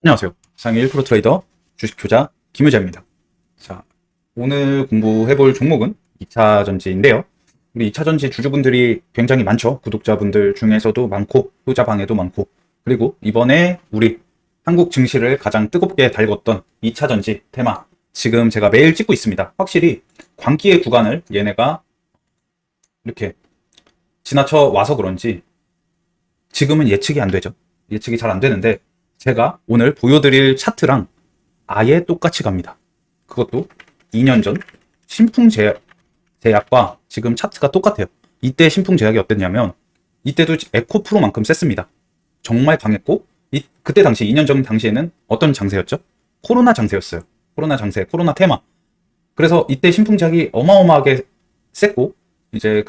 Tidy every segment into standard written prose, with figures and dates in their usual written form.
안녕하세요. 상위 1% 트레이더 주식 투자 김유재입니다. 자, 오늘 공부해볼 종목은 2차 전지인데요. 우리 2차 전지 주주분들이 굉장히 많죠. 구독자분들 중에서도 많고, 투자 방에도 많고, 그리고 이번에 우리 한국 증시를 가장 뜨겁게 달궜던 2차 전지 테마. 지금 제가 매일 찍고 있습니다. 확실히 광기의 구간을 얘네가 이렇게 지나쳐 와서 그런지 지금은 예측이 안 되죠. 예측이 잘 안 되는데 제가 오늘 보여드릴 차트랑 아예 똑같이 갑니다. 그것도 2년 전 신풍제약과 지금 차트가 똑같아요. 이때 신풍제약이 어땠냐면 이때도 에코프로만큼 셌습니다. 정말 강했고 그때 당시 2년 전 당시에는 어떤 장세였죠? 코로나 장세였어요. 코로나 장세, 코로나 테마. 그래서 이때 신풍제약이 어마어마하게 셌고 이제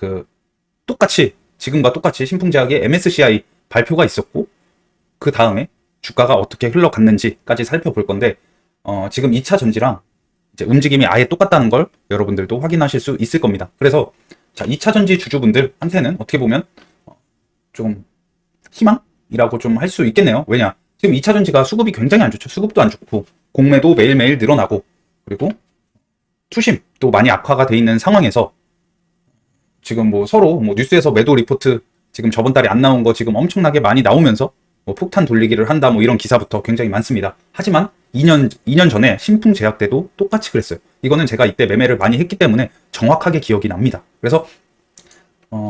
똑같이 지금과 똑같이 신풍제약의 MSCI 발표가 있었고 그 다음에 주가가 어떻게 흘러갔는지까지 살펴볼 건데 지금 2차 전지랑 이제 움직임이 아예 똑같다는 걸 여러분들도 확인하실 수 있을 겁니다. 그래서 자, 2차 전지 주주분들한테는 어떻게 보면 좀 희망이라고 좀 할 수 있겠네요. 왜냐? 지금 2차 전지가 수급이 굉장히 안 좋죠. 수급도 안 좋고 공매도 매일매일 늘어나고 그리고 투심도 많이 악화가 돼 있는 상황에서 지금 뭐 서로 뭐 뉴스에서 매도 리포트 지금 저번 달에 안 나온 거 지금 엄청나게 많이 나오면서 뭐 폭탄 돌리기를 한다 뭐 이런 기사부터 굉장히 많습니다. 하지만 2년 전에 신풍제약 때도 똑같이 그랬어요. 이거는 제가 이때 매매를 많이 했기 때문에 정확하게 기억이 납니다. 그래서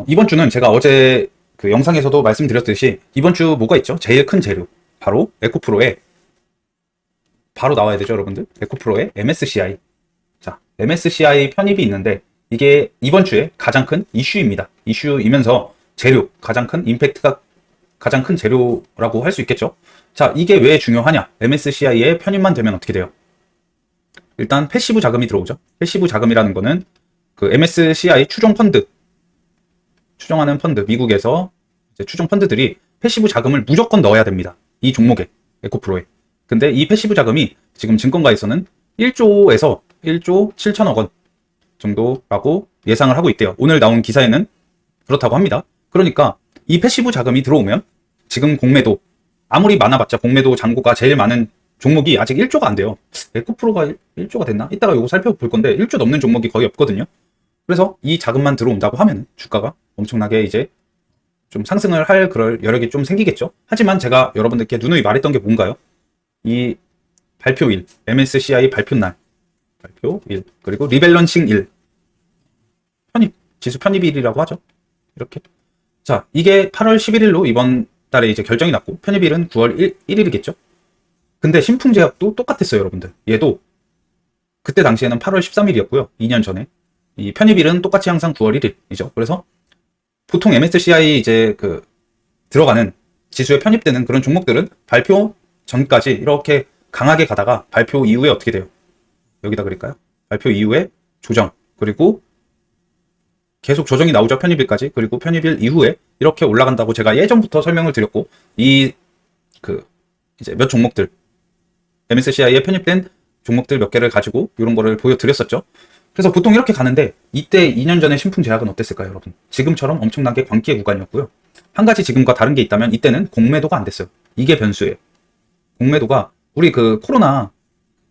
이번 주는 제가 어제 그 영상에서도 말씀드렸듯이 이번 주 뭐가 있죠? 제일 큰 재료 바로 에코프로의 바로 나와야 되죠, 여러분들. 에코프로의 MSCI. 자, MSCI 편입이 있는데 이게 이번 주에 가장 큰 이슈입니다. 이슈이면서 재료, 가장 큰 임팩트가 가장 큰 재료라고 할 수 있겠죠. 자, 이게 왜 중요하냐? MSCI에 편입만 되면 어떻게 돼요? 일단 패시브 자금이 들어오죠. 패시브 자금이라는 거는 그 MSCI 추정하는 펀드, 미국에서 이제 추정 펀드들이 패시브 자금을 무조건 넣어야 됩니다. 이 종목에, 에코프로에. 근데 이 패시브 자금이 지금 증권가에서는 1조에서 1조 7천억 원 정도라고 예상을 하고 있대요. 오늘 나온 기사에는 그렇다고 합니다. 그러니까 이 패시브 자금이 들어오면 지금 공매도 아무리 많아봤자 공매도 잔고가 제일 많은 종목이 아직 1조가 안 돼요. 에코프로가 1조가 됐나? 이따가 이거 살펴볼 건데 1조 넘는 종목이 거의 없거든요. 그래서 이 자금만 들어온다고 하면 주가가 엄청나게 이제 좀 상승을 할 그럴 여력이 좀 생기겠죠. 하지만 제가 여러분들께 누누이 말했던 게 뭔가요? 이 발표일, MSCI 발표날, 발표일, 그리고 리밸런싱일, 지수 편입일이라고 하죠. 이렇게. 자, 이게 8월 11일로 이번 달에 이제 결정이 났고 편입일은 9월 1일이겠죠. 근데 신풍제약도 똑같았어요, 여러분들. 얘도 그때 당시에는 8월 13일이었고요. 2년 전에. 이 편입일은 똑같이 항상 9월 1일이죠. 그래서 보통 MSCI 이제 들어가는 지수에 편입되는 그런 종목들은 발표 전까지 이렇게 강하게 가다가 발표 이후에 어떻게 돼요? 여기다 그릴까요? 발표 이후에 조정, 그리고 계속 조정이 나오죠. 편입일까지. 그리고 편입일 이후에 이렇게 올라간다고 제가 예전부터 설명을 드렸고 이제 몇 종목들 MSCI에 편입된 종목들 몇 개를 가지고 이런 거를 보여드렸었죠. 그래서 보통 이렇게 가는데 이때 2년 전에 신풍제약은 어땠을까요, 여러분? 지금처럼 엄청나게 광기의 구간이었고요. 한 가지 지금과 다른 게 있다면 이때는 공매도가 안 됐어요. 이게 변수예요. 공매도가 우리 코로나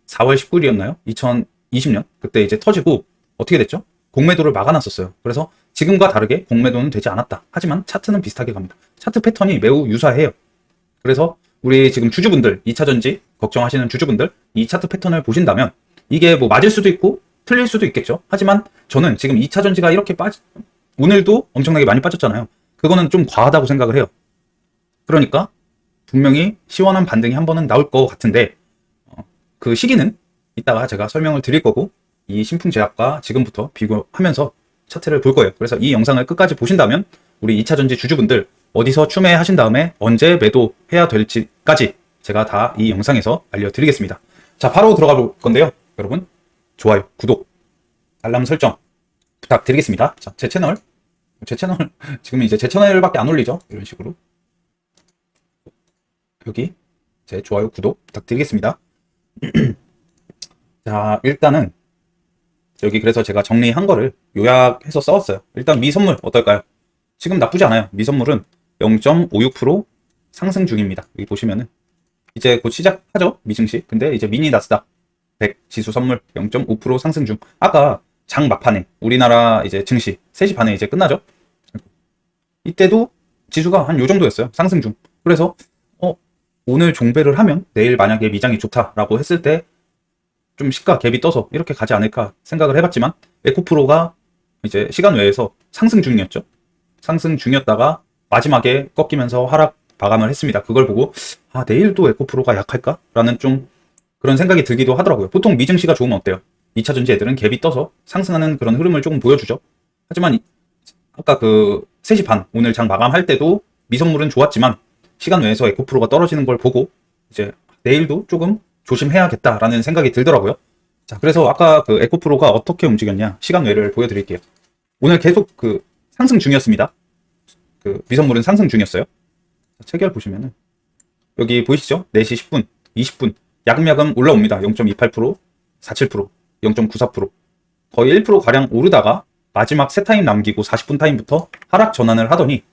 4월 19일이었나요? 2020년 그때 이제 터지고 어떻게 됐죠? 공매도를 막아놨었어요. 그래서 지금과 다르게 공매도는 되지 않았다. 하지만 차트는 비슷하게 갑니다. 차트 패턴이 매우 유사해요. 그래서 우리 지금 주주분들, 2차 전지 걱정하시는 주주분들 이 차트 패턴을 보신다면 이게 뭐 맞을 수도 있고 틀릴 수도 있겠죠. 하지만 저는 지금 2차 전지가 이렇게 오늘도 엄청나게 많이 빠졌잖아요. 그거는 좀 과하다고 생각을 해요. 그러니까 분명히 시원한 반등이 한 번은 나올 것 같은데 그 시기는 이따가 제가 설명을 드릴 거고 이 신풍제약과 지금부터 비교하면서 차트를 볼 거예요. 그래서 이 영상을 끝까지 보신다면 우리 2차 전지 주주분들 어디서 추매하신 다음에 언제 매도해야 될지까지 제가 다 이 영상에서 알려드리겠습니다. 자, 바로 들어가 볼 건데요. 여러분 좋아요, 구독, 알람 설정 부탁드리겠습니다. 자, 제 채널 지금 이제 제 채널밖에 안 올리죠. 이런 식으로 여기 제 좋아요, 구독 부탁드리겠습니다. 자, 일단은 여기 그래서 제가 정리한 거를 요약해서 써왔어요. 일단 미선물 어떨까요? 지금 나쁘지 않아요. 미선물은 0.56% 상승 중입니다. 여기 보시면은 이제 곧 시작하죠, 미증시. 근데 이제 미니 나스닥 100 지수 선물 0.5% 상승 중. 아까 장 막판에 우리나라 이제 증시 3시 반에 이제 끝나죠. 이때도 지수가 한 요 정도였어요. 상승 중. 그래서 오늘 종배를 하면 내일 만약에 미장이 좋다라고 했을 때 좀 시가 갭이 떠서 이렇게 가지 않을까 생각을 해봤지만, 에코프로가 이제 시간 외에서 상승 중이었죠. 상승 중이었다가 마지막에 꺾이면서 하락 마감을 했습니다. 그걸 보고 내일도 에코프로가 약할까? 라는 좀 그런 생각이 들기도 하더라고요. 보통 미증시가 좋으면 어때요? 2차 전지 애들은 갭이 떠서 상승하는 그런 흐름을 조금 보여주죠. 하지만 아까 그 3시 반 오늘 장 마감할 때도 미선물은 좋았지만 시간 외에서 에코프로가 떨어지는 걸 보고 이제 내일도 조금 조심해야겠다라는 생각이 들더라고요. 자, 그래서 아까 그 에코프로가 어떻게 움직였냐 시간 외를 보여드릴게요. 오늘 계속 그 상승 중이었습니다. 그 미선물은 상승 중이었어요. 체결 보시면은 여기 보이시죠? 4시 10분, 20분 야금야금 올라옵니다. 0.28%, 47%, 0.94%, 거의 1% 가량 오르다가 마지막 세 타임 남기고 40분 타임부터 하락 전환을 하더니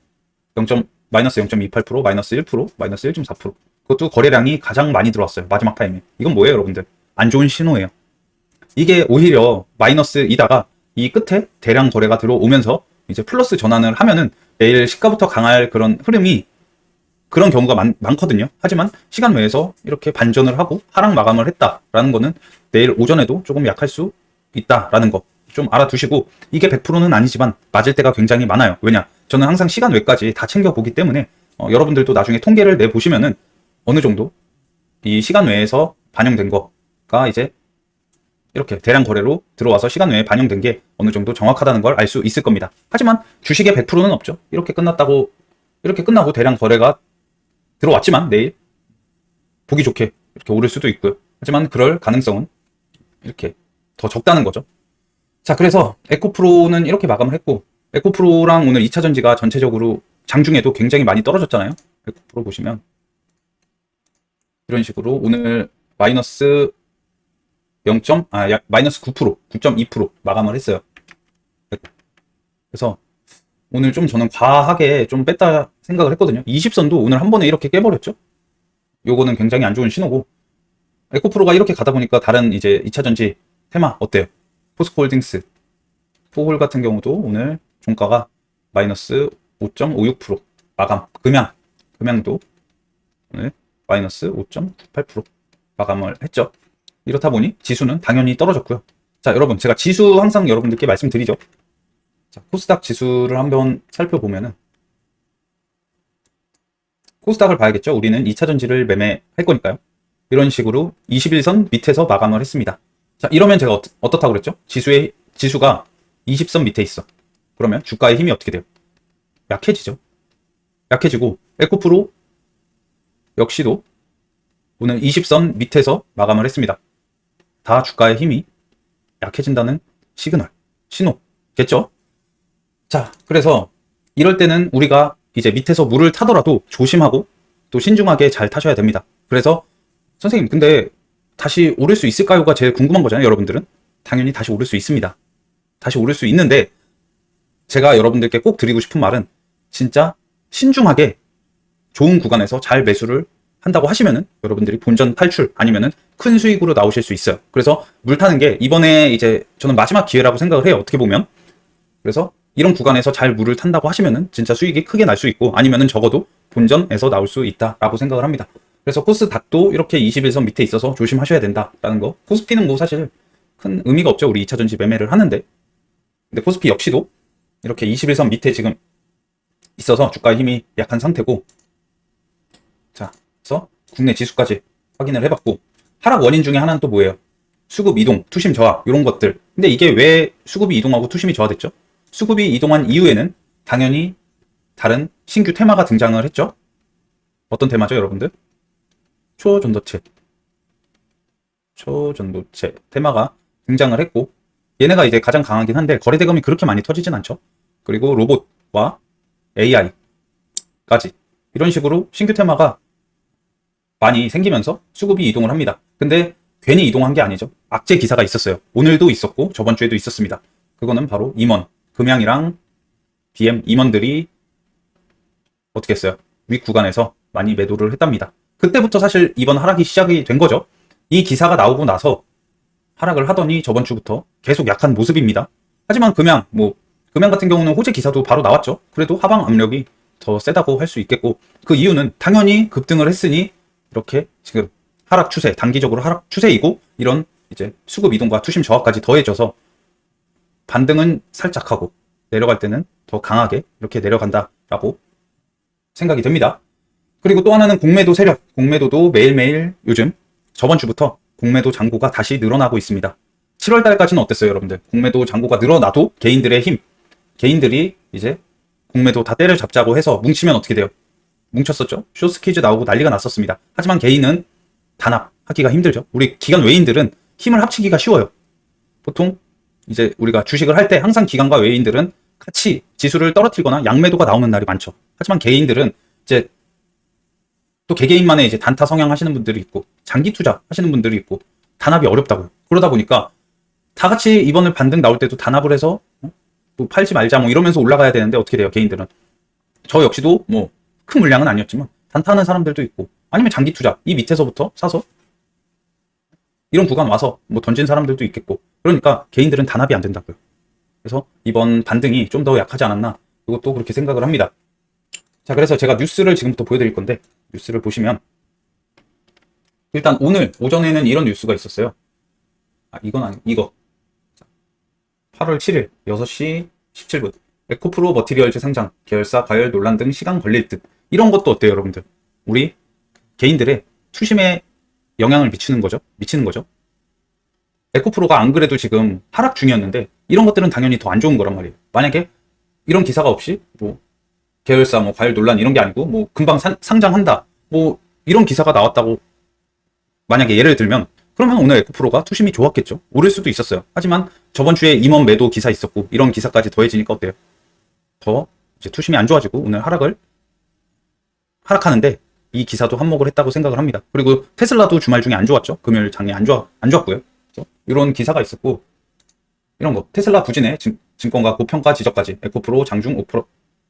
마이너스 0.28%, 마이너스 1%, 마이너스 1.4%. 그것도 거래량이 가장 많이 들어왔어요. 마지막 타임에. 이건 뭐예요, 여러분들? 안 좋은 신호예요. 이게 오히려 마이너스이다가 이 끝에 대량 거래가 들어오면서 이제 플러스 전환을 하면은 내일 시가부터 강할 그런 흐름이 그런 경우가 많거든요. 하지만 시간 외에서 이렇게 반전을 하고 하락 마감을 했다라는 거는 내일 오전에도 조금 약할 수 있다라는 거 좀 알아두시고, 이게 100%는 아니지만 맞을 때가 굉장히 많아요. 왜냐? 저는 항상 시간 외까지 다 챙겨보기 때문에 여러분들도 나중에 통계를 내보시면은 어느 정도 이 시간 외에서 반영된 거가 이제 이렇게 대량 거래로 들어와서 시간 외에 반영된 게 어느 정도 정확하다는 걸 알 수 있을 겁니다. 하지만 주식의 100%는 없죠. 이렇게 끝나고 대량 거래가 들어왔지만 내일 보기 좋게 이렇게 오를 수도 있고요. 하지만 그럴 가능성은 이렇게 더 적다는 거죠. 자, 그래서 에코프로는 이렇게 마감을 했고, 에코프로랑 오늘 2차 전지가 전체적으로 장중에도 굉장히 많이 떨어졌잖아요. 에코프로 보시면 이런 식으로 오늘 마이너스 마이너스 9%, 9.2% 마감을 했어요. 그래서 오늘 좀 저는 과하게 좀 뺐다 생각을 했거든요. 20선도 오늘 한 번에 이렇게 깨버렸죠. 요거는 굉장히 안 좋은 신호고, 에코프로가 이렇게 가다 보니까 다른 이제 2차 전지 테마 어때요? 포스코홀딩스, 포홀 같은 경우도 오늘 종가가 마이너스 5.56% 마감. 금양도 오늘 마이너스 5.98% 마감을 했죠. 이렇다 보니 지수는 당연히 떨어졌고요. 자, 여러분, 제가 지수 항상 여러분들께 말씀드리죠. 자, 코스닥 지수를 한번 살펴보면은, 코스닥을 봐야겠죠. 우리는 2차 전지를 매매할 거니까요. 이런 식으로 21선 밑에서 마감을 했습니다. 자, 이러면 제가 어떻다고 그랬죠? 지수가 20선 밑에 있어. 그러면 주가의 힘이 어떻게 돼요? 약해지죠. 약해지고, 에코프로 역시도 오늘 20선 밑에서 마감을 했습니다. 다 주가의 힘이 약해진다는 신호겠죠? 자, 그래서 이럴 때는 우리가 이제 밑에서 물을 타더라도 조심하고 또 신중하게 잘 타셔야 됩니다. 그래서 선생님, 근데 다시 오를 수 있을까요가 제일 궁금한 거잖아요, 여러분들은. 당연히 다시 오를 수 있습니다. 다시 오를 수 있는데, 제가 여러분들께 꼭 드리고 싶은 말은 진짜 신중하게 좋은 구간에서 잘 매수를 한다고 하시면은 여러분들이 본전 탈출 아니면은 큰 수익으로 나오실 수 있어요. 그래서 물 타는 게 이번에 이제 저는 마지막 기회라고 생각을 해요, 어떻게 보면. 그래서 이런 구간에서 잘 물을 탄다고 하시면은 진짜 수익이 크게 날 수 있고, 아니면은 적어도 본전에서 나올 수 있다라고 생각을 합니다. 그래서 코스닥도 이렇게 21선 밑에 있어서 조심하셔야 된다라는 거. 코스피는 뭐 사실 큰 의미가 없죠. 우리 2차 전지 매매를 하는데. 근데 코스피 역시도 이렇게 21선 밑에 지금 있어서 주가의 힘이 약한 상태고, 자, 그래서 국내 지수까지 확인을 해봤고, 하락 원인 중에 하나는 또 뭐예요? 수급 이동, 투심 저하 이런 것들. 근데 이게 왜 수급이 이동하고 투심이 저하됐죠? 수급이 이동한 이후에는 당연히 다른 신규 테마가 등장을 했죠. 어떤 테마죠, 여러분들? 초전도체 테마가 등장을 했고, 얘네가 이제 가장 강하긴 한데 거래대금이 그렇게 많이 터지진 않죠. 그리고 로봇과 AI까지 이런 식으로 신규 테마가 많이 생기면서 수급이 이동을 합니다. 근데 괜히 이동한 게 아니죠. 악재 기사가 있었어요. 오늘도 있었고 저번 주에도 있었습니다. 그거는 바로 임원, 금양이랑 BM 임원들이 어떻게 했어요? 윗 구간에서 많이 매도를 했답니다. 그때부터 사실 이번 하락이 시작이 된 거죠. 이 기사가 나오고 나서 하락을 하더니 저번 주부터 계속 약한 모습입니다. 하지만 금양 같은 경우는 호재 기사도 바로 나왔죠. 그래도 하방 압력이 더 세다고 할 수 있겠고, 그 이유는 당연히 급등을 했으니 이렇게 지금 하락 추세, 단기적으로 하락 추세이고, 이런 이제 수급 이동과 투심 저하까지 더해져서 반등은 살짝 하고 내려갈 때는 더 강하게 이렇게 내려간다라고 생각이 됩니다. 그리고 또 하나는 공매도 세력, 공매도도 매일매일 요즘 저번 주부터 공매도 잔고가 다시 늘어나고 있습니다. 7월 달까지는 어땠어요, 여러분들? 공매도 잔고가 늘어나도 개인들의 힘, 개인들이 이제 공매도 다 때려잡자고 해서 뭉치면 어떻게 돼요? 뭉쳤었죠? 쇼스퀴즈 나오고 난리가 났었습니다. 하지만 개인은 단합하기가 힘들죠. 우리 기관 외인들은 힘을 합치기가 쉬워요. 보통 이제 우리가 주식을 할 때 항상 기관과 외인들은 같이 지수를 떨어뜨리거나 양매도가 나오는 날이 많죠. 하지만 개인들은 이제 또 개개인만의 이제 단타 성향 하시는 분들이 있고, 장기 투자 하시는 분들이 있고, 단합이 어렵다고요. 그러다 보니까 다 같이 이번에 반등 나올 때도 단합을 해서 뭐 팔지 말자 뭐 이러면서 올라가야 되는데 어떻게 돼요, 개인들은? 저 역시도 뭐 큰 물량은 아니었지만 단타하는 사람들도 있고, 아니면 장기 투자 이 밑에서부터 사서 이런 구간 와서 뭐 던진 사람들도 있겠고, 그러니까 개인들은 단합이 안 된다고요. 그래서 이번 반등이 좀 더 약하지 않았나, 이것도 그렇게 생각을 합니다. 자, 그래서 제가 뉴스를 지금부터 보여드릴 건데, 뉴스를 보시면 일단 오늘 오전에는 이런 뉴스가 있었어요. 이건 아니, 이거 8월 7일 6시 17분 에코프로 머티리얼즈 상장, 계열사 과열 논란 등 시간 걸릴 듯. 이런 것도 어때요, 여러분들? 우리 개인들의 투심에 영향을 미치는 거죠. 에코프로가 안 그래도 지금 하락 중이었는데 이런 것들은 당연히 더 안 좋은 거란 말이에요. 만약에 이런 기사가 없이 뭐 계열사 뭐 과열 논란 이런 게 아니고 뭐 금방 상장한다 뭐 이런 기사가 나왔다고 만약에 예를 들면, 그러면 오늘 에코프로가 투심이 좋았겠죠. 오를 수도 있었어요. 하지만 저번 주에 임원 매도 기사 있었고 이런 기사까지 더해지니까 어때요? 더 이제 투심이 안 좋아지고 오늘 하락하는데 이 기사도 한몫을 했다고 생각을 합니다. 그리고 테슬라도 주말 중에 안 좋았죠. 금요일 장에 안 좋았고요. 이런 기사가 있었고, 이런 거 테슬라 부진에 증권가 고평가 지적까지, 에코프로 장중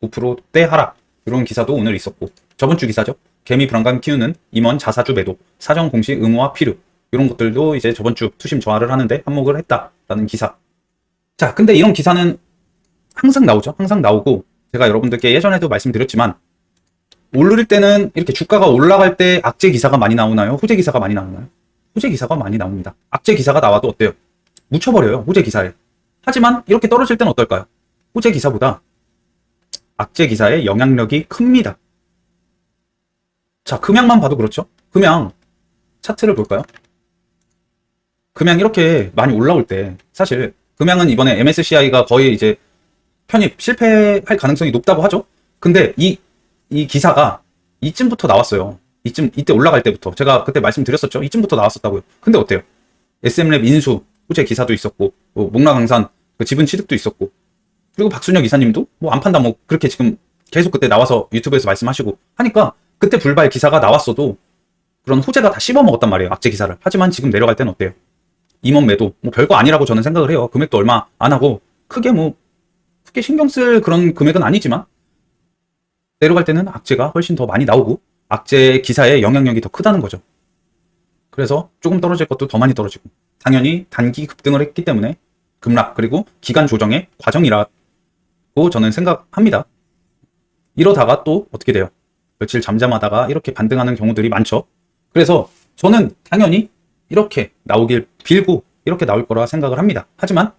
5%대 하락, 이런 기사도 오늘 있었고, 저번 주 기사죠. 개미 불안감 키우는 임원 자사주 매도, 사정 공시 의무화 필요, 이런 것들도 이제 저번 주 투심 저하를 하는데 한몫을 했다라는 기사. 자, 근데 이런 기사는 항상 나오죠. 항상 나오고, 제가 여러분들께 예전에도 말씀드렸지만, 오를 때는 이렇게 주가가 올라갈 때 악재 기사가 많이 나오나요? 호재 기사가 많이 나오나요? 호재 기사가 많이 나옵니다. 악재 기사가 나와도 어때요? 묻혀버려요, 호재 기사에. 하지만 이렇게 떨어질 때는 어떨까요? 호재 기사보다 악재 기사의 영향력이 큽니다. 자, 금양만 봐도 그렇죠? 금양 차트를 볼까요? 금양 이렇게 많이 올라올 때, 사실 금양은 이번에 MSCI가 거의 이제 편입 실패할 가능성이 높다고 하죠. 근데 이 기사가 이쯤부터 나왔어요. 이때 올라갈 때부터 제가 그때 말씀드렸었죠. 이쯤부터 나왔었다고요. 근데 어때요? SM랩 인수 호재 기사도 있었고, 뭐 목라강산 그 지분 취득도 있었고, 그리고 박순혁 이사님도 뭐 안 판다 뭐 그렇게 지금 계속 그때 나와서 유튜브에서 말씀하시고 하니까, 그때 불발 기사가 나왔어도 그런 호재가 다 씹어먹었단 말이에요, 악재 기사를. 하지만 지금 내려갈 때는 어때요? 임원 매도 뭐 별거 아니라고 저는 생각을 해요. 금액도 얼마 안 하고 크게 신경 쓸 그런 금액은 아니지만 내려갈 때는 악재가 훨씬 더 많이 나오고 악재 기사의 영향력이 더 크다는 거죠. 그래서 조금 떨어질 것도 더 많이 떨어지고, 당연히 단기 급등을 했기 때문에 급락, 그리고 기간 조정의 과정이라고 저는 생각합니다. 이러다가 또 어떻게 돼요? 며칠 잠잠하다가 이렇게 반등하는 경우들이 많죠. 그래서 저는 당연히 이렇게 나오길 빌고 이렇게 나올 거라 생각을 합니다. 하지만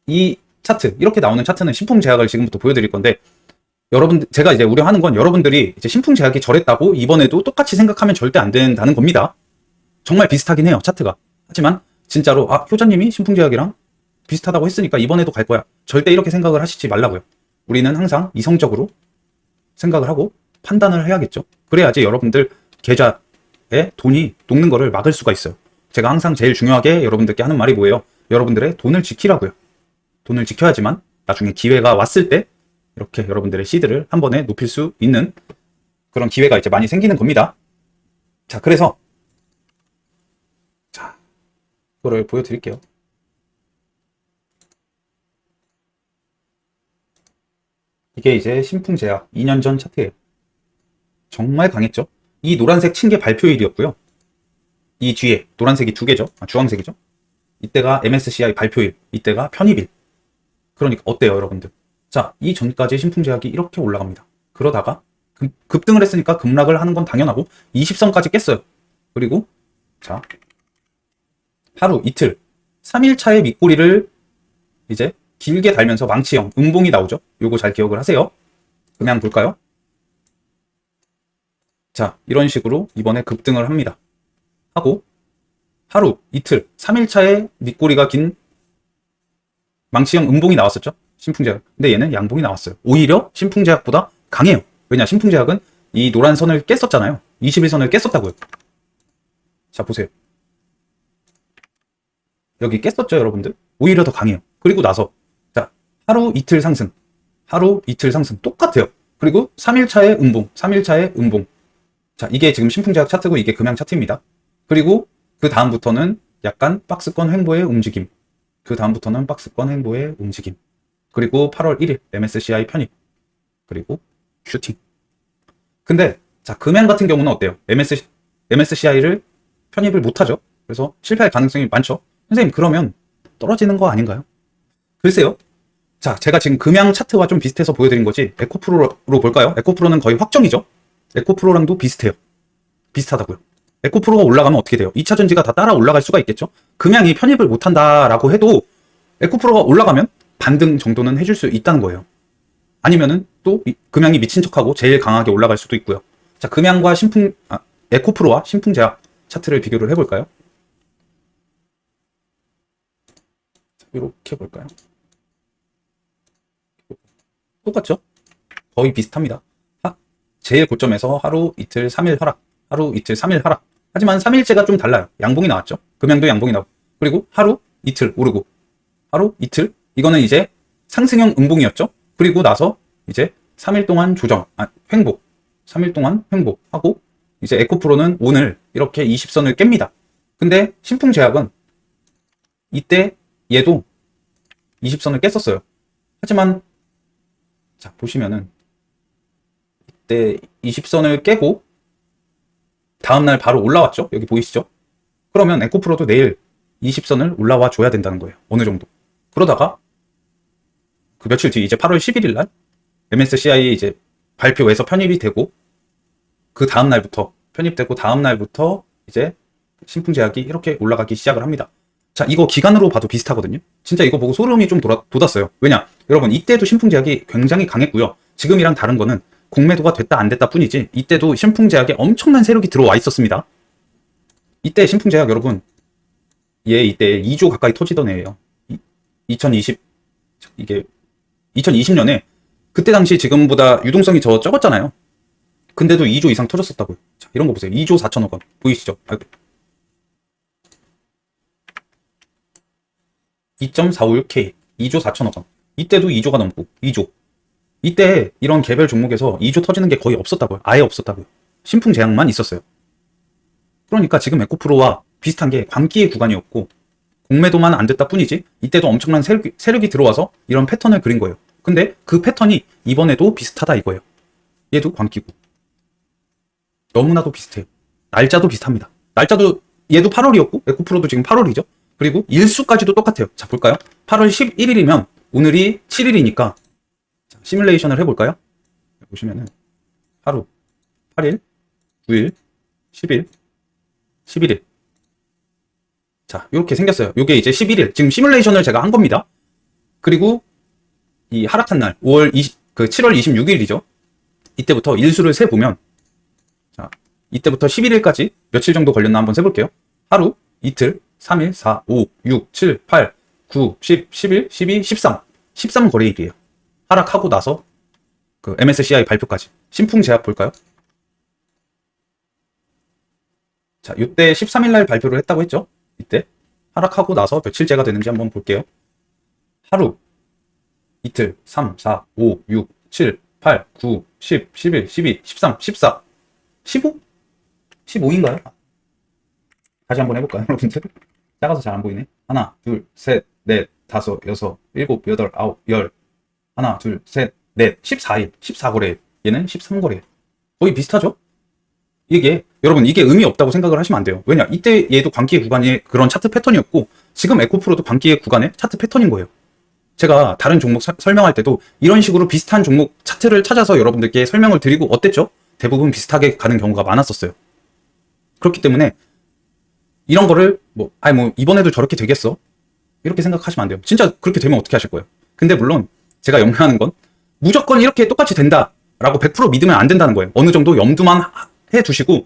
이 차트, 이렇게 나오는 차트는 신풍제약을 지금부터 보여드릴 건데, 제가 이제 우려하는 건 여러분들이 이제 신풍제약이 저랬다고 이번에도 똑같이 생각하면 절대 안 된다는 겁니다. 정말 비슷하긴 해요, 차트가. 하지만 진짜로 효자님이 신풍제약이랑 비슷하다고 했으니까 이번에도 갈 거야, 절대 이렇게 생각을 하시지 말라고요. 우리는 항상 이성적으로 생각을 하고 판단을 해야겠죠. 그래야지 여러분들 계좌에 돈이 녹는 거를 막을 수가 있어요. 제가 항상 제일 중요하게 여러분들께 하는 말이 뭐예요? 여러분들의 돈을 지키라고요. 돈을 지켜야지만 나중에 기회가 왔을 때 이렇게 여러분들의 시드를 한 번에 높일 수 있는 그런 기회가 이제 많이 생기는 겁니다. 자, 그래서 그거를 보여드릴게요. 이게 이제 신풍제약 2년 전 차트예요. 정말 강했죠. 이 노란색 친 게 발표일이었고요. 이 뒤에 노란색이 두 개죠. 주황색이죠. 이때가 MSCI 발표일, 이때가 편입일. 그러니까 어때요, 여러분들? 자, 이 전까지 신풍제약이 이렇게 올라갑니다. 그러다가 급등을 했으니까 급락을 하는 건 당연하고 20선까지 깼어요. 그리고 자, 하루 이틀 3일차의 밑꼬리를 이제 길게 달면서 망치형 음봉이 나오죠. 요거 잘 기억을 하세요. 그냥 볼까요? 자, 이런 식으로 이번에 급등을 합니다. 하고 하루 이틀 3일차에 밑꼬리가 긴 망치형 음봉이 나왔었죠. 신풍제약. 근데 얘는 양봉이 나왔어요. 오히려 신풍제약보다 강해요. 왜냐, 신풍제약은 이 노란 선을 깼었잖아요. 21선을 깼었다고요. 자, 보세요. 여기 깼었죠, 여러분들? 오히려 더 강해요. 그리고 나서 자, 하루 이틀 상승, 하루 이틀 상승 똑같아요. 그리고 3일차의 음봉, 3일차의 음봉. 자, 이게 지금 신풍제약 차트고 이게 금양 차트입니다. 그리고 그 다음부터는 약간 박스권 횡보의 움직임. 그 다음부터는 박스권 횡보의 움직임. 그리고 8월 1일 MSCI 편입. 그리고 슈팅. 근데 자, 금양 같은 경우는 어때요? MSCI를 편입을 못하죠. 그래서 실패할 가능성이 많죠. 선생님, 그러면 떨어지는 거 아닌가요? 글쎄요. 자, 제가 지금 금양 차트와 좀 비슷해서 보여드린 거지, 에코프로로 볼까요? 에코프로는 거의 확정이죠. 에코프로랑도 비슷해요. 비슷하다고요. 에코프로가 올라가면 어떻게 돼요? 2차 전지가 다 따라 올라갈 수가 있겠죠. 금양이 편입을 못한다라고 해도 에코프로가 올라가면 반등 정도는 해줄 수 있다는 거예요. 아니면은 또 금양이 미친 척하고 제일 강하게 올라갈 수도 있고요. 자, 금양과 에코프로와 신풍제약 차트를 비교를 해볼까요? 이렇게 볼까요? 똑같죠? 거의 비슷합니다. 제일 고점에서 하루 이틀 3일 하락, 하루 이틀 3일 하락. 하지만 3일째가 좀 달라요. 양봉이 나왔죠. 금양도 양봉이 나오고. 그리고 하루 이틀 오르고, 하루 이틀, 이거는 이제 상승형 음봉이었죠. 그리고 나서 이제 3일 동안 조정, 횡보, 3일 동안 횡보하고, 이제 에코프로는 오늘 이렇게 20선을 깹니다. 근데 신풍제약은 이때 얘도 20선을 깼었어요. 하지만 자, 보시면은 이때 20선을 깨고 다음날 바로 올라왔죠. 여기 보이시죠? 그러면 에코프로도 내일 20선을 올라와 줘야 된다는 거예요. 어느 정도. 그러다가 그 며칠 뒤, 이제 8월 11일 날 MSCI 이제 발표해서 편입이 되고, 그 다음날부터 편입되고 다음날부터 이제 신풍제약이 이렇게 올라가기 시작을 합니다. 자, 이거 기간으로 봐도 비슷하거든요. 진짜 이거 보고 소름이 좀 돋았어요. 왜냐, 여러분, 이때도 신풍제약이 굉장히 강했고요. 지금이랑 다른 거는 공매도가 됐다 안 됐다 뿐이지, 이때도 신풍제약에 엄청난 세력이 들어와 있었습니다. 이때 신풍제약, 여러분, 얘 이때 2조 가까이 터지던 애예요. 2020년에 그때 당시 지금보다 유동성이 적었잖아요. 근데도 2조 이상 터졌었다고요. 자, 이런 거 보세요. 2조 4천억 원 보이시죠? 2.456K 2조 4천억 원. 이때도 2조가 넘고 2조. 이때 이런 개별 종목에서 2조 터지는 게 거의 없었다고요. 아예 없었다고요. 신풍제약만 있었어요. 그러니까 지금 에코프로와 비슷한 게 광기의 구간이었고, 공매도만 안 됐다 뿐이지 이때도 엄청난 세력이 들어와서 이런 패턴을 그린 거예요. 근데 그 패턴이 이번에도 비슷하다 이거예요. 얘도 광기고. 너무나도 비슷해요. 날짜도 비슷합니다. 날짜도 얘도 8월이었고 에코프로도 지금 8월이죠. 그리고 일수까지도 똑같아요. 자, 볼까요? 8월 11일이면 오늘이 7일이니까 시뮬레이션을 해볼까요? 보시면은 하루, 8일, 9일, 10일, 11일. 자, 이렇게 생겼어요. 이게 이제 11일. 지금 시뮬레이션을 제가 한 겁니다. 그리고 이 하락한 날, 7월 26일이죠. 이때부터 일수를 세보면, 자, 이때부터 11일까지 며칠 정도 걸렸나 한번 세볼게요. 하루, 이틀, 3일, 4, 5, 6, 7, 8, 9, 10, 11, 12, 13. 13거래일이에요. 하락하고 나서 그 MSCI 발표까지. 신풍제약 볼까요? 자, 이때 13일 날 발표를 했다고 했죠? 이때 하락하고 나서 며칠째가 되는지 한번 볼게요. 하루, 이틀, 3, 4, 5, 6, 7, 8, 9, 10, 11, 12, 13, 14, 15? 15인가요? 다시 한번 해볼까요, 여러분들? 작아서 잘 안 보이네. 하나, 둘, 셋, 넷, 다섯, 여섯, 일곱, 여덟, 아홉, 열. 하나, 둘, 셋, 넷. 14일, 14거래일. 얘는 13거래일. 거의 비슷하죠? 여러분, 이게 의미 없다고 생각을 하시면 안 돼요. 왜냐? 이때 얘도 광기의 구간의 그런 차트 패턴이었고, 지금 에코프로도 광기의 구간의 차트 패턴인 거예요. 제가 다른 종목 설명할 때도 이런 식으로 비슷한 종목 차트를 찾아서 여러분들께 설명을 드리고 어땠죠? 대부분 비슷하게 가는 경우가 많았었어요. 그렇기 때문에 이런 거를 이번에도 저렇게 되겠어? 이렇게 생각하시면 안 돼요. 진짜 그렇게 되면 어떻게 하실 거예요? 근데 물론 제가 염려하는 건 무조건 이렇게 똑같이 된다라고 100% 믿으면 안 된다는 거예요. 어느 정도 염두만 해 두시고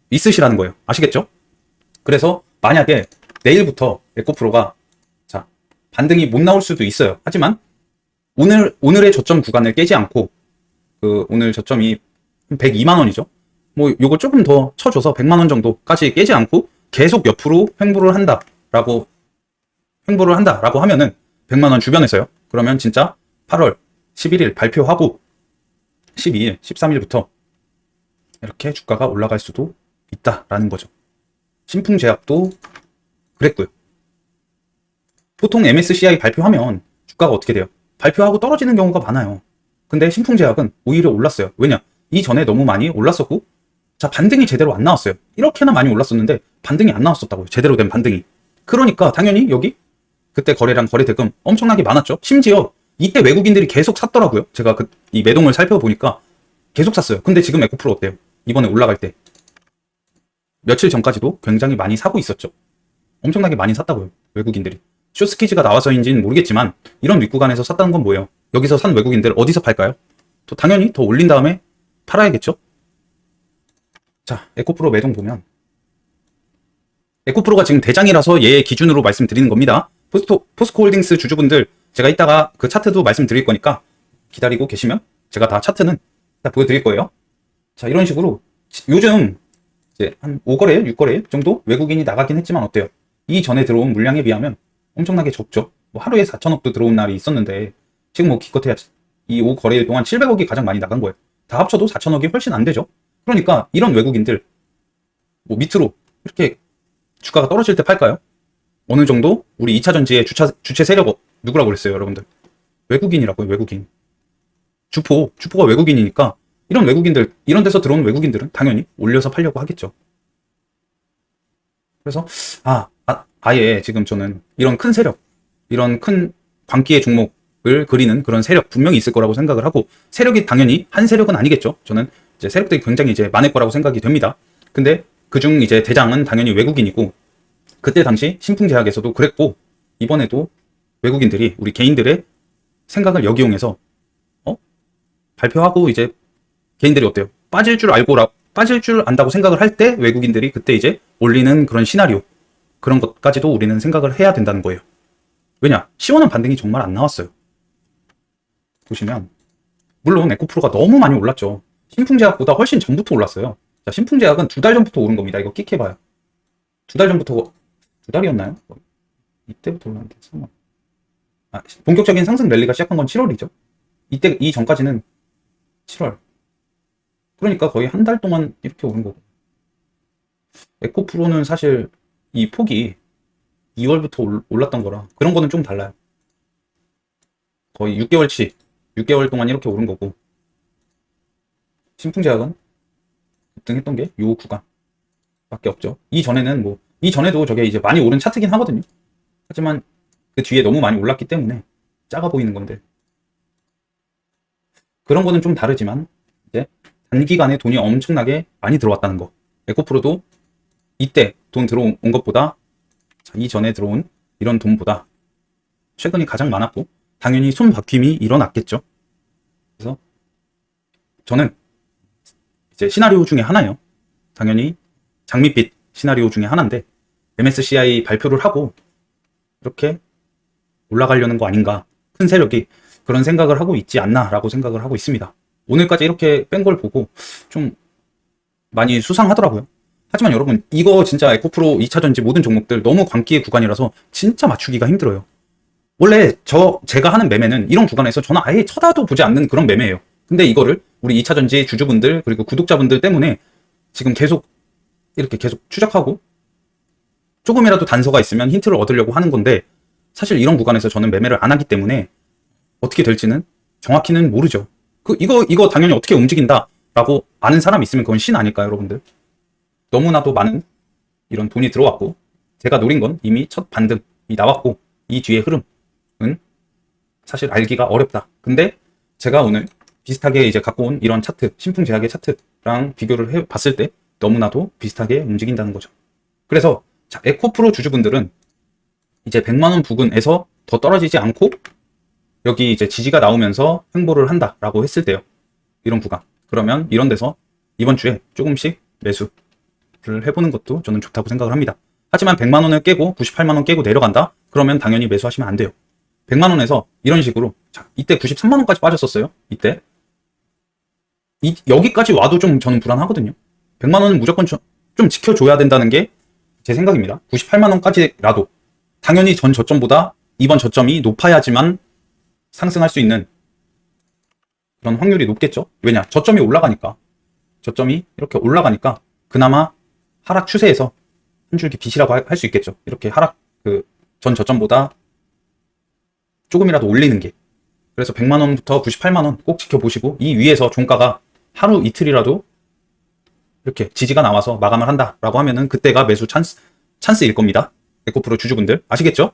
있으시라는 거예요. 아시겠죠? 그래서 만약에 내일부터 에코프로가 반등이 못 나올 수도 있어요. 하지만 오늘의 저점 구간을 깨지 않고 오늘 저점이 102만 원이죠. 요거 조금 더 쳐줘서 100만 원 정도까지 깨지 않고 계속 옆으로 횡보를 한다라고 하면은 100만 원 주변에서요. 그러면 진짜 8월 11일 발표하고 12일, 13일부터 이렇게 주가가 올라갈 수도 있다라는 거죠. 신풍제약도 그랬고요. 보통 MSCI 발표하면 주가가 어떻게 돼요? 발표하고 떨어지는 경우가 많아요. 근데 신풍제약은 오히려 올랐어요. 왜냐? 이전에 너무 많이 올랐었고, 반등이 제대로 안 나왔어요. 이렇게나 많이 올랐었는데 반등이 안 나왔었다고요. 제대로 된 반등이. 그러니까 당연히 여기 그때 거래량 거래 대금 엄청나게 많았죠. 심지어 이때 외국인들이 계속 샀더라고요. 제가 이 매동을 살펴보니까 계속 샀어요. 근데 지금 에코프로 어때요? 이번에 올라갈 때 며칠 전까지도 굉장히 많이 사고 있었죠. 엄청나게 많이 샀다고요. 외국인들이. 쇼스키즈가 나와서인지는 모르겠지만 이런 윗구간에서 샀다는 건 뭐예요? 여기서 산 외국인들 어디서 팔까요? 당연히 더 올린 다음에 팔아야겠죠? 자, 에코프로 매동 보면 에코프로가 지금 대장이라서 얘 기준으로 말씀드리는 겁니다. 포스코홀딩스 주주분들 제가 이따가 그 차트도 말씀드릴 거니까 기다리고 계시면 제가 다 차트는 다 보여드릴 거예요. 자, 이런 식으로 요즘 이제 한 5거래일, 6거래일 정도 외국인이 나가긴 했지만 어때요? 이전에 들어온 물량에 비하면 엄청나게 적죠. 하루에 4천억도 들어온 날이 있었는데 지금 기껏해야 이 5거래일 동안 700억이 가장 많이 나간 거예요. 다 합쳐도 4천억이 훨씬 안 되죠. 그러니까 이런 외국인들 밑으로 이렇게 주가가 떨어질 때 팔까요? 어느 정도 우리 2차전지의 주체 세력 누구라고 그랬어요, 여러분들? 외국인이라고요, 외국인. 주포가 외국인이니까 이런 외국인들, 이런 데서 들어온 외국인들은 당연히 올려서 팔려고 하겠죠. 그래서 아예 지금 저는 이런 큰 세력, 이런 큰 광기의 종목을 그리는 그런 세력 분명히 있을 거라고 생각을 하고, 세력이 당연히 한 세력은 아니겠죠. 저는 이제 세력들이 굉장히 이제 많을 거라고 생각이 됩니다. 근데 그중 이제 대장은 당연히 외국인이고, 그때 당시 신풍제약에서도 그랬고, 이번에도 외국인들이 우리 개인들의 생각을 역이용해서 발표하고 이제 개인들이 어때요? 빠질 줄 안다고 생각을 할 때 외국인들이 그때 이제 올리는 그런 시나리오, 그런 것까지도 우리는 생각을 해야 된다는 거예요. 왜냐? 시원한 반등이 정말 안 나왔어요. 보시면 물론 에코프로가 너무 많이 올랐죠. 신풍제약보다 훨씬 전부터 올랐어요. 자, 신풍제약은 2달 전부터 오른 겁니다. 이거 끽해봐요. 2달 전부터, 2달이었나요? 이때부터 올랐는데, 잠깐만. 본격적인 상승 랠리가 시작한 건 7월이죠. 이 전까지는 7월. 그러니까 거의 한 달 동안 이렇게 오른 거고. 에코프로는 사실 이 폭이 2월부터 올랐던 거라 그런 거는 좀 달라요. 거의 6개월 동안 이렇게 오른 거고, 신풍제약은 급등했던 게 요 구간 밖에 없죠. 이전에도 저게 이제 많이 오른 차트긴 하거든요. 하지만 그 뒤에 너무 많이 올랐기 때문에 작아 보이는 건데, 그런 거는 좀 다르지만 이제 단기간에 돈이 엄청나게 많이 들어왔다는 거. 에코프로도 이때 돈 들어온 것보다, 이전에 들어온 이런 돈보다 최근이 가장 많았고, 당연히 손바뀜이 일어났겠죠. 그래서 저는 이제 시나리오 중에 하나예요. 당연히 장밋빛 시나리오 중에 하나인데, MSCI 발표를 하고 이렇게 올라가려는 거 아닌가, 큰 세력이 그런 생각을 하고 있지 않나 라고 생각을 하고 있습니다. 오늘까지 이렇게 뺀 걸 보고 좀 많이 수상하더라고요. 하지만 여러분, 이거 진짜 에코프로 2차전지 모든 종목들 너무 광기의 구간이라서 진짜 맞추기가 힘들어요. 원래 제가 하는 매매는 이런 구간에서 저는 아예 쳐다도 보지 않는 그런 매매예요. 근데 이거를 우리 2차전지 주주분들 그리고 구독자분들 때문에 지금 이렇게 계속 추적하고 조금이라도 단서가 있으면 힌트를 얻으려고 하는 건데, 사실 이런 구간에서 저는 매매를 안 하기 때문에 어떻게 될지는 정확히는 모르죠. 이거 당연히 어떻게 움직인다라고 아는 사람이 있으면 그건 신 아닐까요, 여러분들? 너무나도 많은 이런 돈이 들어왔고, 제가 노린 건 이미 첫 반등이 나왔고, 이 뒤의 흐름은 사실 알기가 어렵다. 근데 제가 오늘 비슷하게 이제 갖고 온 이런 차트, 신풍제약의 차트랑 비교를 해 봤을 때 너무나도 비슷하게 움직인다는 거죠. 그래서 자, 에코프로 주주분들은 이제 100만원 부근에서 더 떨어지지 않고 여기 이제 지지가 나오면서 횡보를 한다라고 했을 때요. 이런 구간. 그러면 이런 데서 이번 주에 조금씩 매수를 해보는 것도 저는 좋다고 생각을 합니다. 하지만 100만원을 깨고 98만원 깨고 내려간다? 그러면 당연히 매수하시면 안 돼요. 100만원에서 이런 식으로, 자, 이때 93만원까지 빠졌었어요. 이때. 여기까지 와도 좀 저는 불안하거든요. 100만원은 무조건 좀 지켜줘야 된다는 게 제 생각입니다. 98만원까지라도. 당연히 전 저점보다 이번 저점이 높아야지만 상승할 수 있는 그런 확률이 높겠죠. 왜냐? 저점이 올라가니까. 저점이 이렇게 올라가니까 그나마 하락 추세에서 한 줄기 빛이라고 할 수 있겠죠. 이렇게 하락, 전 저점보다 조금이라도 올리는 게. 그래서 100만원부터 98만원 꼭 지켜보시고, 이 위에서 종가가 하루 이틀이라도 이렇게 지지가 나와서 마감을 한다라고 하면은 그때가 매수 찬스일 겁니다. 에코프로 주주분들 아시겠죠?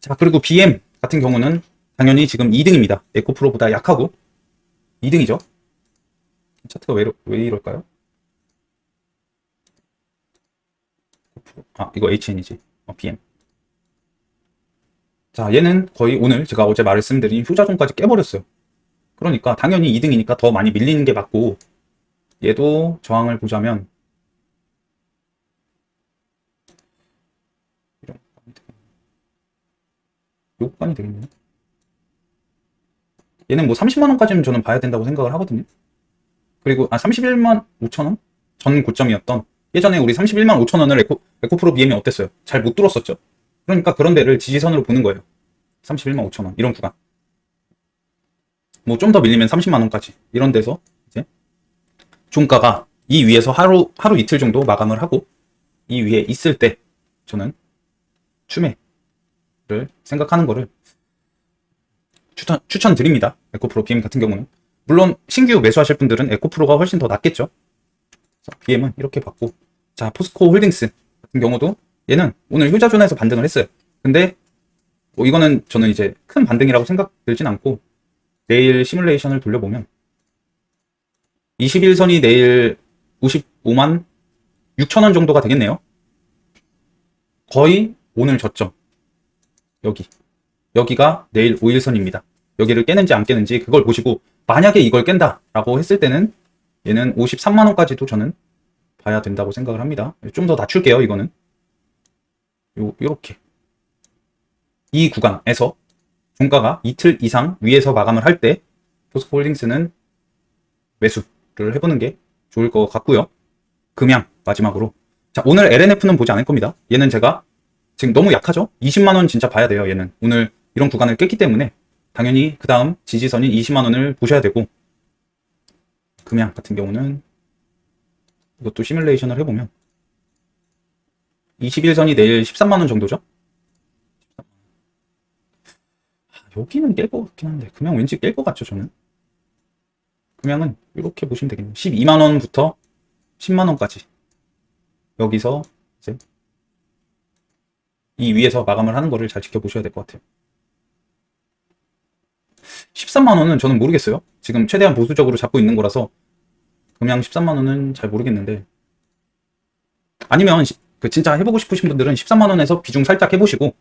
자, 그리고 BM 같은 경우는 당연히 지금 2등입니다. 에코프로보다 약하고 2등이죠. 차트가 왜 이럴까요? 아, 이거 HN이지. BM. 자, 얘는 거의 오늘 제가 어제 말씀드린 휴자존까지 깨버렸어요. 그러니까 당연히 2등이니까 더 많이 밀리는 게 맞고, 얘도 저항을 보자면 요 구간이 되겠네요. 얘는 뭐 30만원까지는 저는 봐야 된다고 생각을 하거든요. 그리고 31만 5천원? 전 고점이었던, 예전에 우리 31만 5천원을 에코프로 BM이 어땠어요? 잘 못 뚫었었죠. 그러니까 그런 데를 지지선으로 보는 거예요. 31만 5천원 이런 구간. 뭐 좀 더 밀리면 30만원까지 이런 데서 이제 종가가 이 위에서 하루 이틀 정도 마감을 하고 이 위에 있을 때 저는 추매를 생각하는 거를 추천드립니다. 에코프로 BM 같은 경우는. 물론 신규 매수하실 분들은 에코프로가 훨씬 더 낫겠죠. BM은 이렇게 봤고, 자, 포스코 홀딩스 같은 경우도 얘는 오늘 휴자존에서 반등을 했어요. 근데 뭐 이거는 저는 이제 큰 반등이라고 생각 들진 않고, 내일 시뮬레이션을 돌려보면 21선이 내일 55만 6천원 정도가 되겠네요. 거의 오늘 저점 여기가 내일 5일선입니다. 여기를 깨는지 안 깨는지 그걸 보시고, 만약에 이걸 깬다 라고 했을 때는 얘는 53만원까지도 저는 봐야 된다고 생각을 합니다. 좀 더 낮출게요. 이거는 요렇게 이 구간에서 종가가 이틀 이상 위에서 마감을 할 때 포스코 홀딩스는 매수를 해보는 게 좋을 것 같고요. 금양 마지막으로, 자, 오늘 LNF는 보지 않을 겁니다. 얘는 제가 지금 너무 약하죠. 20만원 진짜 봐야 돼요. 얘는 오늘 이런 구간을 깼기 때문에 당연히 그 다음 지지선인 20만원을 보셔야 되고, 금양 같은 경우는 이것도 시뮬레이션을 해보면 21선이 내일 13만원 정도죠. 여기는 깰 것 같긴 한데 금양 왠지 깰 것 같죠. 저는 금양은 이렇게 보시면 되겠네요. 12만원부터 10만원까지 여기서 이제 이 위에서 마감을 하는 거를 잘 지켜보셔야 될 것 같아요. 13만원은 저는 모르겠어요. 지금 최대한 보수적으로 잡고 있는 거라서 금양 13만원은 잘 모르겠는데, 아니면 진짜 해보고 싶으신 분들은 13만원에서 비중 살짝 해보시고,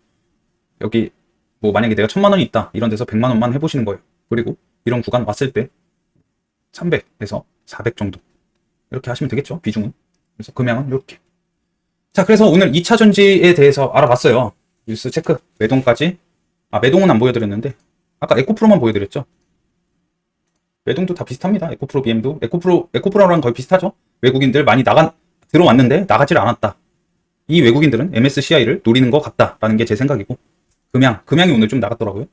여기 뭐 만약에 내가 1000만원이 있다 이런 데서 100만원만 해보시는 거예요. 그리고 이런 구간 왔을 때 300에서 400 정도 이렇게 하시면 되겠죠. 비중은. 그래서 금양은 이렇게. 자, 그래서 오늘 2차 전지에 대해서 알아봤어요. 뉴스 체크, 매동까지. 매동은 안 보여드렸는데 아까 에코프로만 보여드렸죠. 매동도 다 비슷합니다. 에코프로 BM도 에코프로랑 거의 비슷하죠. 외국인들 많이 들어왔는데 나가질 않았다. 이 외국인들은 MSCI를 노리는 것 같다라는 게 제 생각이고, 금양이 오늘 좀 나갔더라고요.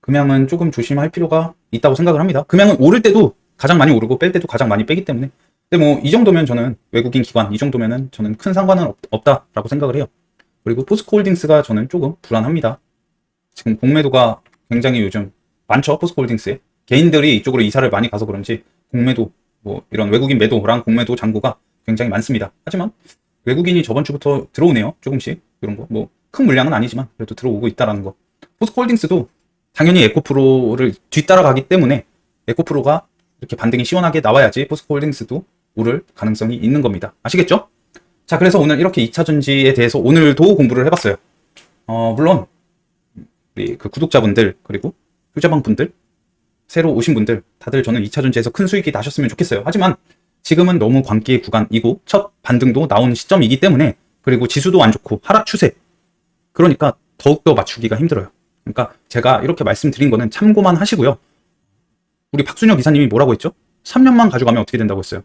금양은 조금 조심할 필요가 있다고 생각을 합니다. 금양은 오를 때도 가장 많이 오르고 뺄 때도 가장 많이 빼기 때문에. 근데 뭐 이 정도면 저는 외국인 기관 이 정도면은 저는 큰 상관은 없다라고 생각을 해요. 그리고 포스코 홀딩스가 저는 조금 불안합니다. 지금 공매도가 굉장히 요즘 많죠. 포스코 홀딩스에 개인들이 이쪽으로 이사를 많이 가서 그런지 공매도 뭐 이런 외국인 매도랑 공매도 잔고가 굉장히 많습니다. 하지만 외국인이 저번 주부터 들어오네요. 조금씩 이런 거 뭐 큰 물량은 아니지만 그래도 들어오고 있다라는 거. 포스코홀딩스도 당연히 에코프로를 뒤따라가기 때문에 에코프로가 이렇게 반등이 시원하게 나와야지 포스코홀딩스도 오를 가능성이 있는 겁니다. 아시겠죠? 자, 그래서 오늘 이렇게 2차전지에 대해서 오늘도 공부를 해봤어요. 물론 우리 그 구독자분들 그리고 효자방 분들 새로 오신 분들 다들 저는 2차전지에서 큰 수익이 나셨으면 좋겠어요. 하지만 지금은 너무 광기의 구간이고 첫 반등도 나온 시점이기 때문에, 그리고 지수도 안 좋고 하락 추세, 그러니까 더욱더 맞추기가 힘들어요. 그러니까 제가 이렇게 말씀드린 거는 참고만 하시고요. 우리 박순혁 이사님이 뭐라고 했죠? 3년만 가져가면 어떻게 된다고 했어요?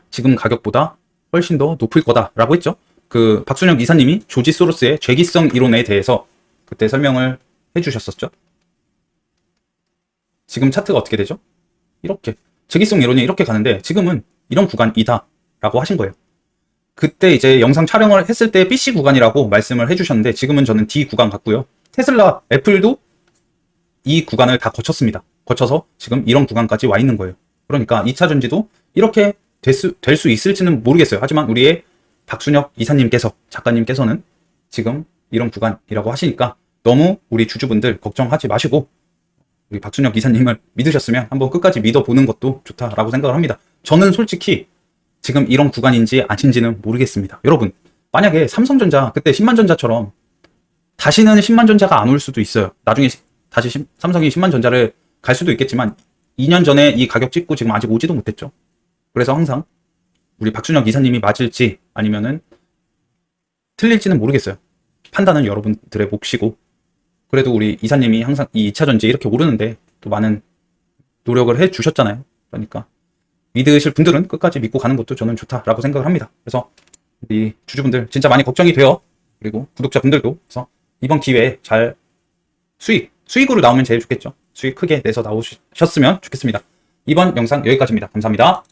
지금 가격보다 훨씬 더 높을 거다라고 했죠. 그 박순혁 이사님이 조지 소로스의 죄기성 이론에 대해서 그때 설명을 해주셨었죠. 지금 차트가 어떻게 되죠? 이렇게 죄기성 이론이 이렇게 가는데 지금은 이런 구간이다 라고 하신 거예요. 그때 이제 영상 촬영을 했을 때 BC 구간이라고 말씀을 해주셨는데 지금은 저는 D 구간 같고요. 테슬라, 애플도 이 구간을 다 거쳤습니다. 거쳐서 지금 이런 구간까지 와 있는 거예요. 그러니까 2차 전지도 이렇게 될 수 있을지는 모르겠어요. 하지만 우리의 박순혁 이사님께서, 작가님께서는 지금 이런 구간이라고 하시니까 너무 우리 주주분들 걱정하지 마시고 우리 박순혁 이사님을 믿으셨으면 한번 끝까지 믿어보는 것도 좋다라고 생각을 합니다. 저는 솔직히 지금 이런 구간인지 아닌지는 모르겠습니다. 여러분, 만약에 삼성전자 그때 10만전자처럼 다시는 10만전자가 안 올 수도 있어요. 나중에 다시 삼성이 10만전자를 갈 수도 있겠지만 2년 전에 이 가격 찍고 지금 아직 오지도 못했죠. 그래서 항상 우리 박순혁 이사님이 맞을지 아니면은 틀릴지는 모르겠어요. 판단은 여러분들의 몫이고, 그래도 우리 이사님이 항상 이 2차전지 이렇게 오르는데 또 많은 노력을 해 주셨잖아요. 그러니까 믿으실 분들은 끝까지 믿고 가는 것도 저는 좋다라고 생각을 합니다. 그래서 우리 주주분들 진짜 많이 걱정이 돼요. 그리고 구독자분들도. 그래서 이번 기회에 잘 수익으로 나오면 제일 좋겠죠. 수익 크게 내서 나오셨으면 좋겠습니다. 이번 영상 여기까지입니다. 감사합니다.